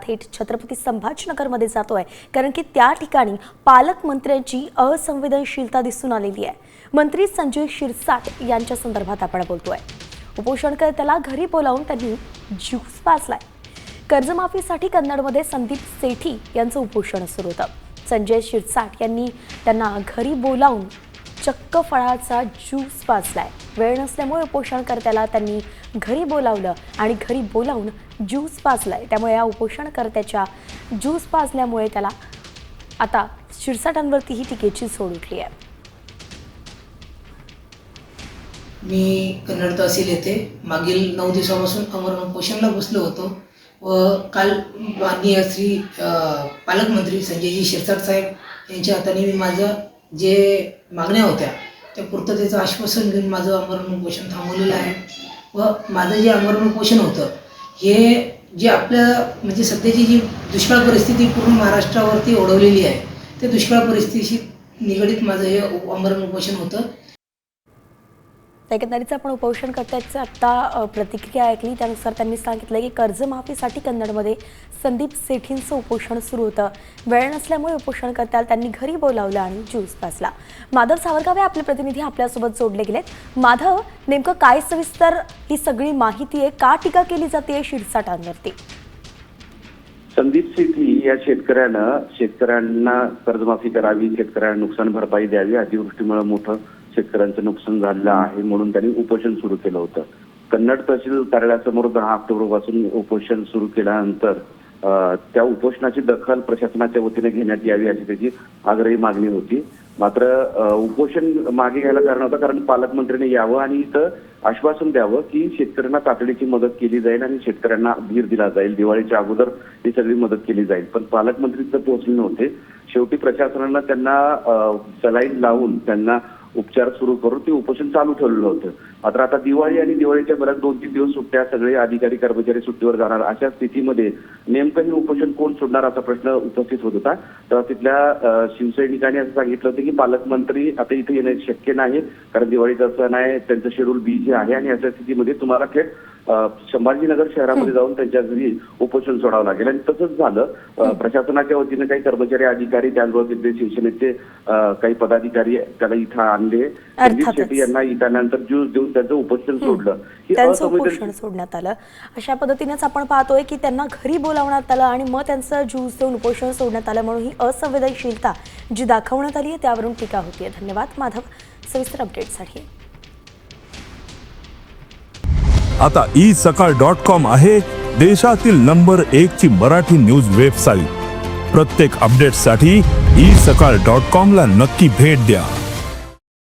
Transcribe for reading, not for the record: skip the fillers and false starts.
थेट छत्रपती संभाजीनगरमध्ये जातोय, कारण की त्या ठिकाणी पालकमंत्र्यांची असंवेदनशीलता दिसून आलेली आहे। मंत्री संजय शिरसाट यांच्या संदर्भात आपण बोलतोय। उपोषणकर्त्याला घरी बोलावून त्यांनी ज्यूस पाजलाय। कर्जमाफीसाठी कन्नडमध्ये संदीप सेठी यांचं उपोषण सुरू होतं। संजय शिरसाट यांनी त्यांना घरी बोलावून चक्क फळाचा ज्यूस पाजलाय। वेळ नसल्यामुळे उपोषणकर्त्याला त्यांनी घरी बोलावलं आणि घरी बोलावून ज्यूस पाजलाय। त्यामुळे या उपोषणकर्त्याच्या ज्यूस पाजल्यामुळे त्याला आता शिरसाटांवरती ही टीकेची झोड उठली आहे। मी कन्नड तहसील येथे मागील 9 दिवसापासून अमरण उपोषणाला बसलो होतो व काल माननीय श्री पालकमंत्री संजयजी शिरसाट साहेब यांच्या हाताने मी माझं जे मागण्या होत्या त्या पूर्ततेचं आश्वासन घेऊन माझं अमरण उपोषण थांबवलेलं आहे। व माझं जे अमरण उपोषण होतं हे जे आपल्या म्हणजे सध्याची जी दुष्काळ परिस्थिती पूर्ण महाराष्ट्रावरती ओढवलेली आहे त्या दुष्काळ परिस्थितीशी निगडीत माझं हे अमरण उपोषण होतं। एकंदरीत आपण उपोषणकर्त्याची आता प्रतिक्रिया ऐकली, त्यानुसार त्यांनी सांगितलं की कर्जमाफीसाठी कन्नडमध्ये संदीप सेठींचं उपोषण सुरू होतं। वेळ नसल्यामुळे उपोषणकर्त्याला त्यांनी घरी बोलावलं आणि ज्यूस पाजला। माधव सावरगावे आपले प्रतिनिधी आपल्यासोबत जोडले गेलेत। माधव, नेमकं काय सविस्तर ही सगळी माहिती आहे, का टीका केली जाते शिरसाटांवरती? संदीप सेठी या शेतकऱ्यांना कर्जमाफी करावी, शेतकऱ्यांना नुकसान भरपाई द्यावी, अतिवृष्टीमुळे मोठं शेतकऱ्यांचं नुकसान झालेलं आहे म्हणून त्यांनी उपोषण सुरू केलं होतं। कन्नड तहसील कार्यालयासमोर 10 ऑक्टोबरपासून उपोषण सुरू केल्यानंतर त्या उपोषणाची दखल प्रशासनाच्या वतीने घेण्यात यावी अशी त्याची आग्रही मागणी होती। मात्र उपोषण मागे घ्यायला कारण होतं कारण पालकमंत्र्यांनी यावं आणि इथं आश्वासन द्यावं की शेतकऱ्यांना तातडीची मदत केली जाईल आणि शेतकऱ्यांना धीर दिला जाईल, दिवाळीच्या अगोदर ही सगळी मदत केली जाईल। पण पालकमंत्री तिथं पोहोचले नव्हते। शेवटी प्रशासनानं त्यांना सलाईन लावून त्यांना उपचार सुरू करून ते उपोषण चालू ठेवलेलं होतं। मात्र आता दिवाळी आणि दिवाळीच्या बऱ्याच 2-3 दिवस सुट्ट्या, सगळे अधिकारी कर्मचारी सुट्टीवर जाणार, अशा स्थितीमध्ये नेमकं हे उपोषण कोण सोडणार असा प्रश्न उपस्थित होत होता। तर तिथल्या शिवसैनिकांनी असं सांगितलं होतं की पालकमंत्री आता इथे येणे शक्य नाही कारण दिवाळीचा सण आहे, त्यांचं शेड्यूल बिझी आहे आणि अशा स्थितीमध्ये तुम्हाला थेट संभाजीनगर शहरामध्ये जाऊन त्यांच्या घरी उपोषण सोडावं लागेल। आणि तसंच झालं। प्रशासनाच्या वतीने काही कर्मचारी, अधिकारी, त्याचबरोबर तिथले शिवसेनेचे काही पदाधिकारी त्याला इथं आणले। संदीप शेट्टी यांना इथं आल्यानंतर ज्यूस देऊन त्यांचं उपोषण सोडलं। त्यांचं उपोषण सोडण्यात आलं। अशा पद्धतीनेच आपण पाहतोय की त्यांना घरी बोलावण्यात आलं आणि मग त्यांचं ज्यूस देऊन उपोषण सोडण्यात आलं, म्हणून ही असंवेदनशीलता जी दाखवण्यात आली आहे त्यावरून टीका होतीये। धन्यवाद माधव सविस्तर अपडेटसाठी। आता isakal.com आहे देशातील नंबर 1 ची मराठी न्यूज वेबसाईट। प्रत्येक अपडेटसाठी isakal.com ला नक्की भेट द्या।